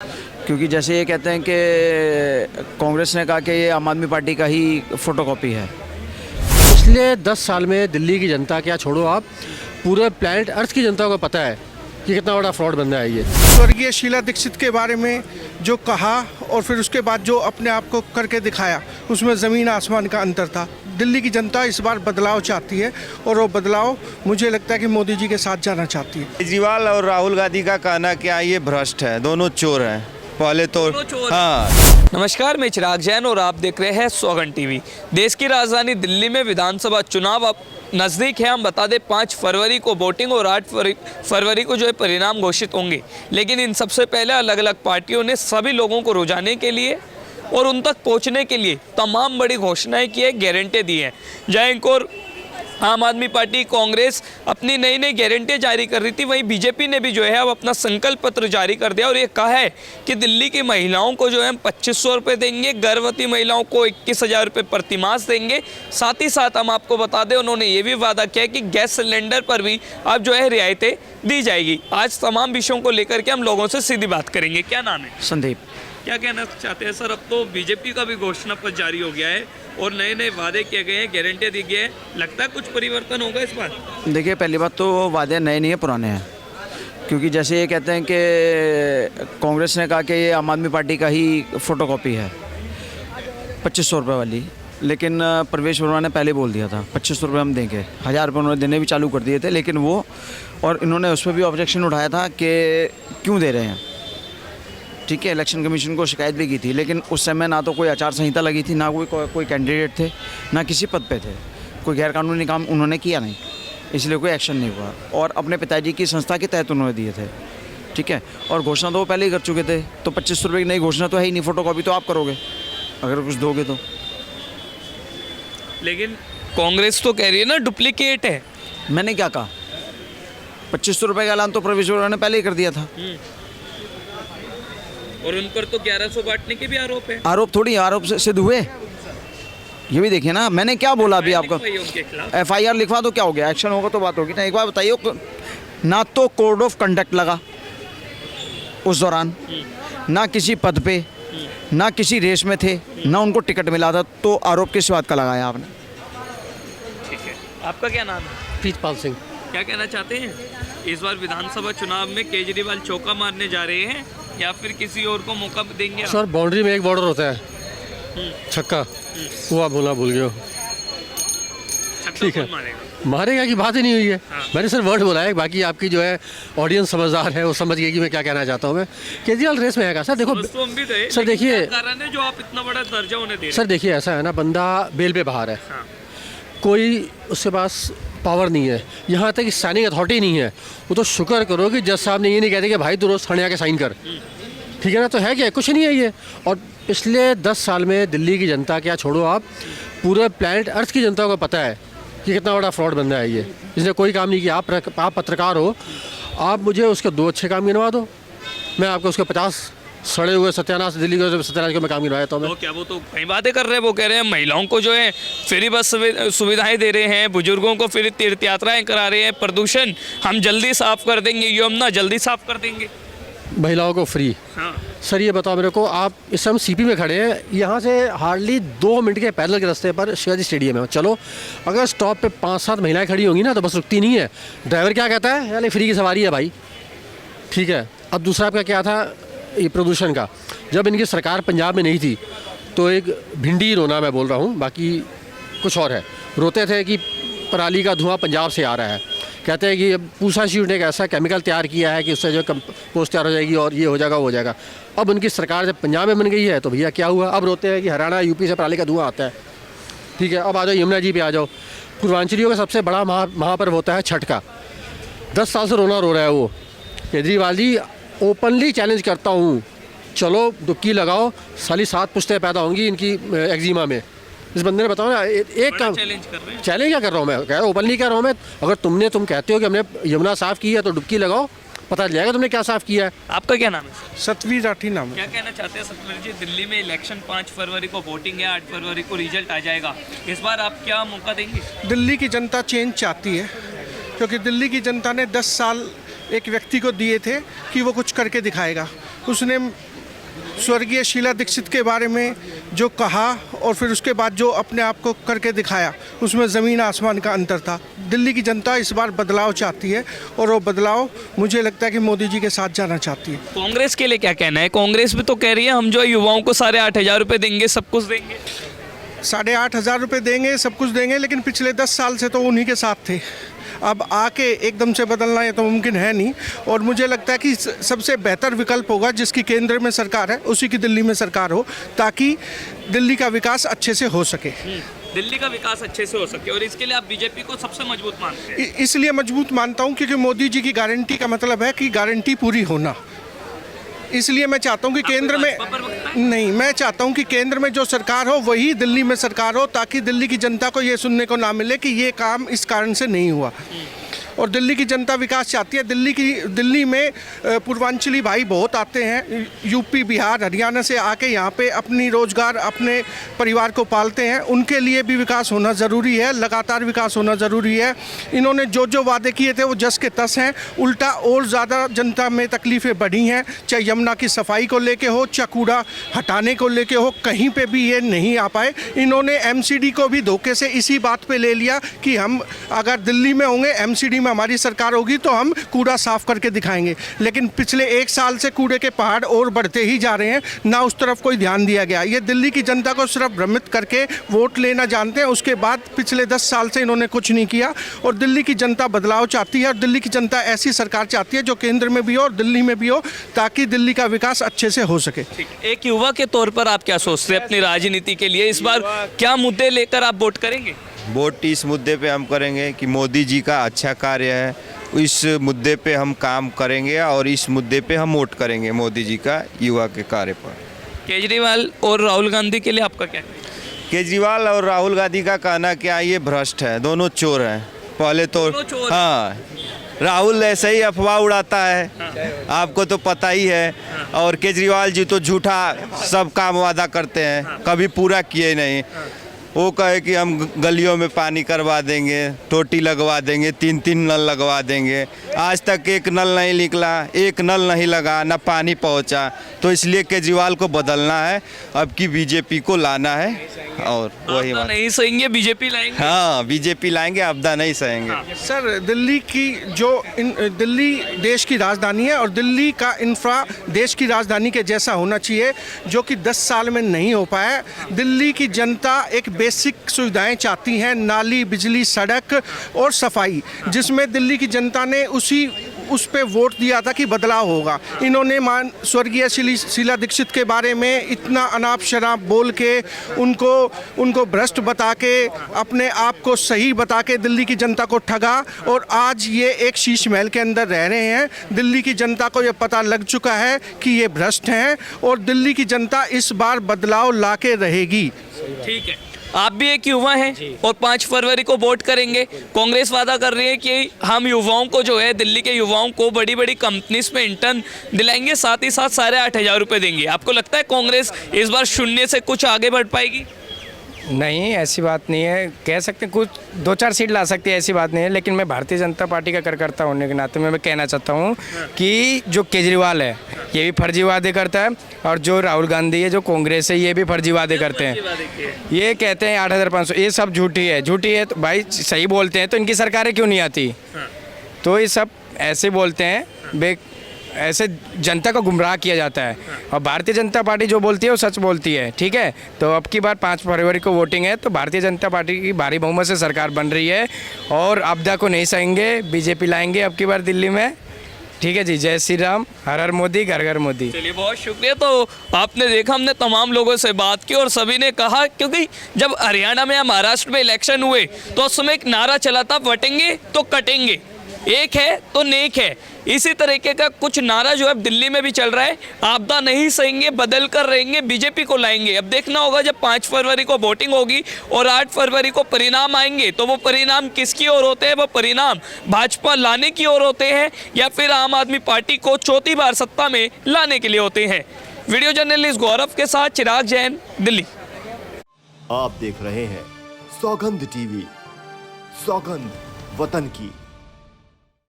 क्योंकि जैसे ये कहते हैं कि कांग्रेस ने कहा कि ये आम आदमी पार्टी का ही फोटोकॉपी है। पिछले 10 साल में दिल्ली की जनता, क्या छोड़ो आप, पूरे प्लैनेट अर्थ की जनता को पता है कि कितना बड़ा फ्रॉड बंदा है ये। स्वर्गीय शीला दीक्षित के बारे में जो कहा और फिर उसके बाद जो अपने आप को करके दिखाया, उसमें ज़मीन आसमान का अंतर था। दिल्ली की जनता इस बार बदलाव चाहती है और वो बदलाव मुझे लगता है कि मोदी जी के साथ जाना चाहती है। केजरीवाल और राहुल गांधी का कहना क्या, ये भ्रष्ट है, दोनों चोर हैं। पहले तो हाँ। नमस्कार, मैं चिराग जैन और आप देख रहे हैं सौगन टीवी। देश की राजधानी दिल्ली में विधानसभा चुनाव अब नज़दीक है। हम बता दें 5 फरवरी को वोटिंग और 8 फरवरी को जो है परिणाम घोषित होंगे। लेकिन इन सबसे पहले अलग अलग पार्टियों ने सभी लोगों को रुझाने के लिए और उन तक पहुंचने के लिए तमाम बड़ी घोषणाएं की है, गारंटी दी हैं। जहाँ एक और आम आदमी पार्टी, कांग्रेस अपनी नई नई गारंटी जारी कर रही थी, वहीं बीजेपी ने भी जो है अब अपना संकल्प पत्र जारी कर दिया और ये कहा है कि दिल्ली की महिलाओं को जो है 2500 रुपये देंगे, गर्भवती महिलाओं को 21,000 रुपये प्रति मास देंगे। साथ ही साथ हम आपको बता दें, उन्होंने ये भी वादा किया कि गैस सिलेंडर पर भी अब जो है रियायतें दी जाएगी। आज तमाम विषयों को लेकर के हम लोगों से सीधी बात करेंगे। क्या नाम है? संदीप। क्या कहना चाहते हैं सर? अब तो बीजेपी का भी घोषणा पत्र जारी हो गया है और नए नए वादे किए गए हैं, गारंटी दी गई है। लगता है कुछ परिवर्तन होगा इस बार? देखिए, पहली बात तो वादे नए नहीं है, पुराने हैं। क्योंकि जैसे ये कहते हैं कि कांग्रेस ने कहा कि ये आम आदमी पार्टी का ही फोटोकॉपी है 2500 रुपये वाली। लेकिन प्रवेश वर्मा ने पहले बोल दिया था 2500 रुपये हम देंगे, 1000 रुपये उन्होंने देने भी चालू कर दिए थे। लेकिन वो, और इन्होंने उस पर भी ऑब्जेक्शन उठाया था कि क्यों दे रहे हैं। ठीक है, इलेक्शन कमीशन को शिकायत भी की थी, लेकिन उस समय ना तो कोई आचार संहिता लगी थी, ना कोई कैंडिडेट थे, ना किसी पद पे थे। कोई गैरकानूनी काम उन्होंने किया नहीं, इसलिए कोई एक्शन नहीं हुआ। और अपने पिताजी की संस्था के तहत उन्होंने दिए थे। ठीक है, और घोषणा तो वो पहले ही कर चुके थे। तो 2500 रुपये की नई घोषणा तो है ही नहीं, फोटोकॉपी तो आप करोगे अगर कुछ दोगे तो। लेकिन कांग्रेस तो कह रही है ना डुप्लीकेट है। मैंने क्या कहा? 2500 रुपये का ऐलान तो प्रवेश वर्मा ने पहले ही कर दिया था। और उन पर तो 1100 बांटने के भी आरोप है। आरोप थोड़ी, आरोप से सिद्ध हुए, ये भी देखिए ना। मैंने क्या बोला अभी आपको? FIR लिखवा दो, क्या हो गया? एक्शन होगा तो बात होगी ना। एक बार बताइए, ना तो कोड ऑफ कंडक्ट लगा उस दौरान, ना किसी पद पे, ना किसी रेस में थे, ना उनको टिकट मिला था, तो आरोप किस बात का लगाया आपने? ठीक है, आपका क्या नाम है? प्रीतपाल सिंह। क्या कहना चाहते हैं? इस बार विधानसभा चुनाव में केजरीवाल चौका मारने जा रहे हैं या फिर किसी और को मौका देंगे? सर, बाउंड्री में एक बॉर्डर होता है, छक्का, वो आप बोलना भूल गए हो। ठीक है, मारेगा की बात ही नहीं हुई है। मैंने सर वर्ड बोला है, बाकी आपकी जो है ऑडियंस समझदार है, वो समझ गई कि मैं क्या कहना चाहता हूँ। मैं केजरीवाल रेस में है। सर देखो, सर देखिए, कारण है जो आप इतना बड़ा दर्जा उन्हें दे रहे हैं। सर देखिए, ऐसा है ना, बंदा बेल पे बाहर है, कोई उसके पास पावर नहीं है, यहाँ तक कि साइनिंग अथॉरिटी नहीं है। वो तो शुक्र करो कि जज साहब ने ये नहीं कहते कि भाई तू रोज़ थाने आके साइन कर। ठीक है ना, तो है क्या? कुछ नहीं है ये। और पिछले 10 साल में दिल्ली की जनता, क्या छोड़ो आप, पूरे प्लैनेट अर्थ की जनता को पता है कि कितना बड़ा फ्रॉड बंदा है ये। इसने कोई काम नहीं किया। आप पत्रकार हो, आप मुझे उसके 2 अच्छे काम गिनवा दो, मैं आपको उसके 50 सड़े हुए सत्यानाश, दिल्ली के सत्यानाश को मैं काम गिनवाया तो मैं। तो क्या वो तो कई बातें कर रहे हैं। वो कह रहे हैं महिलाओं को जो है फ्री बस सुविधाएं दे रहे हैं, बुजुर्गों को फ्री तीर्थ यात्राएं करा रहे हैं, प्रदूषण हम जल्दी साफ कर देंगे, यमुना जल्दी साफ कर देंगे, महिलाओं को फ्री। हाँ। सर ये बताओ मेरे को, आप इस समय CP में खड़े हैं, यहाँ से हार्डली 2 मिनट के पैदल के रास्ते पर शिवाजी स्टेडियम है। चलो, अगर स्टॉप पे 5-7 महिलाएं खड़ी होंगी ना, तो बस रुकती नहीं है। ड्राइवर क्या कहता है? यानी फ्री की सवारी है भाई। ठीक है, अब दूसरा आपका क्या था, ये प्रदूषण का। जब इनकी सरकार पंजाब में नहीं थी तो एक भिंडी रोना, मैं बोल रहा हूँ, बाकी कुछ और है, रोते थे कि पराली का धुआं पंजाब से आ रहा है। कहते हैं कि पूसा शीट ने एक ऐसा केमिकल तैयार किया है कि उससे जो कंपोस्ट तैयार हो जाएगी और ये हो जाएगा, वो हो जाएगा। अब उनकी सरकार जब पंजाब में बन गई है तो भैया क्या हुआ? अब रोते हैं कि हरियाणा UP से पराली का धुआं आता है। ठीक है, अब आ जाओ यमुना जी पे आ जाओ। पूर्वांचलियों का सबसे बड़ा महापर्व होता है छठ का। 10 साल से रोना रो रहा है वो। केजरीवाल जी, ओपनली चैलेंज करता हूँ, चलो डुबकी लगाओ, साली 7 पुश्तें पैदा होंगी इनकी एक्जिमा में। इस बंदे ने बताओ ना, एक काम चैलेंज कर रहे हैं। चैलेंज क्या कर रहा हूँ मैं? कह रहा हूँ, ओपनली कह रहा हूँ मैं। अगर तुम कहते हो कि हमने यमुना साफ़ की है तो डुबकी लगाओ, पता चल जाएगा तुमने क्या साफ़ किया है। आपका क्या नाम है? सतवीर राठी नाम है। क्या कहना चाहते हैं सतवीर जी? दिल्ली में इलेक्शन 5 फरवरी को वोटिंग है, 8 फरवरी को रिजल्ट आ जाएगा। इस बार आप क्या मौका देंगे? दिल्ली की जनता चेंज चाहती है, क्योंकि दिल्ली की जनता ने 10 साल एक व्यक्ति को दिए थे कि वो कुछ करके दिखाएगा, उसने स्वर्गीय शीला दीक्षित के बारे में जो कहा और फिर उसके बाद जो अपने आप को करके दिखाया, उसमें ज़मीन आसमान का अंतर था। दिल्ली की जनता इस बार बदलाव चाहती है और वो बदलाव मुझे लगता है कि मोदी जी के साथ जाना चाहती है। कांग्रेस के लिए क्या कहना है? कांग्रेस भी तो कह रही है हम जो है युवाओं को 8,500 रुपये देंगे, सब कुछ देंगे। 8,500 रुपये देंगे, सब कुछ देंगे, लेकिन पिछले 10 साल से तो उन्हीं के साथ थे। अब आके एकदम से बदलना ये तो मुमकिन है नहीं। और मुझे लगता है कि सबसे बेहतर विकल्प होगा जिसकी केंद्र में सरकार है उसी की दिल्ली में सरकार हो, ताकि दिल्ली का विकास अच्छे से हो सके। दिल्ली का विकास अच्छे से हो सके, और इसके लिए आप बीजेपी को सबसे मजबूत मानते हैं? इसलिए मजबूत मानता हूँ क्योंकि मोदी जी की गारंटी का मतलब है कि गारंटी पूरी होना। इसलिए मैं चाहता हूँ कि केंद्र में नहीं, मैं चाहता हूँ कि केंद्र में जो सरकार हो वही दिल्ली में सरकार हो, ताकि दिल्ली की जनता को ये सुनने को ना मिले कि ये काम इस कारण से नहीं हुआ। और दिल्ली की जनता विकास चाहती है। दिल्ली में पूर्वांचली भाई बहुत आते हैं, यूपी, बिहार, हरियाणा से आके यहाँ पे अपनी रोजगार, अपने परिवार को पालते हैं। उनके लिए भी विकास होना ज़रूरी है, लगातार विकास होना ज़रूरी है। इन्होंने जो जो वादे किए थे वो जस के तस हैं, उल्टा और ज़्यादा जनता में तकलीफ़ें बढ़ी हैं। चाहे यमुना की सफाई को लेके हो, चाहे कूड़ा हटाने को लेके हो, कहीं पे भी ये नहीं आ पाए। इन्होंने MCD को भी धोखे से इसी बात पे ले लिया कि हम अगर दिल्ली में होंगे, MCD हमारी सरकार होगी तो हम कूड़ा साफ करके दिखाएंगे। लेकिन पिछले 1 साल से कूड़े के पहाड़ और बढ़ते ही जा रहे हैं, ना उस तरफ कोई ध्यान दिया गया। ये दिल्ली की जनता को सिर्फ भ्रमित करके वोट लेना जानते हैं। उसके बाद पिछले 10 साल से इन्होंने कुछ नहीं किया। और दिल्ली की जनता बदलाव चाहती है, और दिल्ली की जनता ऐसी सरकार चाहती है जो केंद्र में भी हो और दिल्ली में भी हो, ताकि दिल्ली का विकास अच्छे से हो सके। एक युवा के तौर पर आप क्या सोचते हैं अपनी राजनीति के लिए? इस बार क्या मुद्दे लेकर आप वोट करेंगे? वोट इस मुद्दे पे हम करेंगे कि मोदी जी का अच्छा कार्य है, इस मुद्दे पे हम काम करेंगे और इस मुद्दे पे हम वोट करेंगे मोदी जी का युवा के कार्य पर। केजरीवाल और राहुल गांधी के लिए आपका क्या कहना है? केजरीवाल और राहुल गांधी का कहना क्या, ये भ्रष्ट है, दोनों चोर हैं। पहले तो हाँ, राहुल ऐसे ही अफवाह उड़ाता है, आपको तो पता ही है। और केजरीवाल जी तो झूठा सब काम वादा करते हैं, कभी पूरा किए नहीं। वो कहे कि हम गलियों में पानी करवा देंगे, टोटी लगवा देंगे, 3-3 नल लगवा देंगे। आज तक एक नल नहीं निकला, एक नल नहीं लगा, ना पानी पहुंचा। तो इसलिए केजरीवाल को बदलना है, अब की बीजेपी को लाना है। और वही बात नहीं सहेंगे, बीजेपी लाएंगे। हाँ, बीजेपी लाएंगे, आपदा नहीं सहेंगे। सर, दिल्ली की दिल्ली देश की राजधानी है और दिल्ली का इंफ्रा देश की राजधानी के जैसा होना चाहिए, जो कि 10 साल में नहीं हो पाया। दिल्ली की जनता एक बेसिक सुविधाएं चाहती हैं, नाली, बिजली, सड़क और सफाई, जिसमें दिल्ली की जनता ने उस पे वोट दिया था कि बदलाव होगा। इन्होंने स्वर्गीय शीला दीक्षित के बारे में इतना अनाप शराब बोल के, उनको भ्रष्ट बता के, अपने आप को सही बता के दिल्ली की जनता को ठगा, और आज ये एक शीश महल के अंदर रह रहे हैं। दिल्ली की जनता को ये पता लग चुका है कि ये भ्रष्ट हैं, और दिल्ली की जनता इस बार बदलाव लाके रहेगी। ठीक है, आप भी एक युवा हैं और 5 फरवरी को वोट करेंगे। कांग्रेस वादा कर रही है कि हम युवाओं को जो है, दिल्ली के युवाओं को बड़ी बड़ी कंपनीज में इंटर्न दिलाएंगे, साथ ही साथ 8,500 रुपये देंगे। आपको लगता है कांग्रेस इस बार शून्य से कुछ आगे बढ़ पाएगी? नहीं, ऐसी बात नहीं है। कह सकते हैं कुछ 2-4 सीट ला सकती है, ऐसी बात नहीं है। लेकिन मैं भारतीय जनता पार्टी का कार्यकर्ता होने के नाते मैं कहना चाहता हूँ कि जो केजरीवाल है ये भी फर्जी वादे करता है, और जो राहुल गांधी है, जो कांग्रेस है, ये भी फर्जी वादे करते हैं। ये कहते हैं 8,500, ये सब झूठी है। तो भाई सही बोलते हैं तो इनकी सरकारें क्यों नहीं आती? तो ये सब ऐसे बोलते हैं, ऐसे जनता को गुमराह किया जाता है। और भारतीय जनता पार्टी जो बोलती है वो सच बोलती है। ठीक है, तो अब की बार 5 फरवरी को वोटिंग है, तो भारतीय जनता पार्टी की भारी बहुमत से सरकार बन रही है, और आपदा को नहीं सहेंगे, बीजेपी लाएंगे अब की बार दिल्ली में। ठीक है जी, जय श्री राम, हर हर मोदी, घर घर मोदी। चलिए, बहुत शुक्रिया। तो आपने देखा, हमने तमाम लोगों से बात की और सभी ने कहा, क्योंकि जब हरियाणा में या महाराष्ट्र में इलेक्शन हुए तो उस समय एक नारा चला था, वटेंगे तो कटेंगे, एक है तो नेक है। इसी तरीके का कुछ नारा जो है दिल्ली में भी चल रहा है, आपदा नहीं सहेंगे, बदल कर रहेंगे, बीजेपी को लाएंगे। अब देखना होगा जब 5 फरवरी को वोटिंग होगी और 8 फरवरी को परिणाम आएंगे, तो वो परिणाम किसकी ओर होते हैं? वो परिणाम भाजपा लाने की ओर होते हैं, या फिर आम आदमी पार्टी को चौथी बार सत्ता में लाने के लिए होते हैं। वीडियो जर्नलिस्ट गौरव के साथ चिराग जैन, दिल्ली। आप देख रहे हैं सौगंध टीवी, सौगंध वतन की।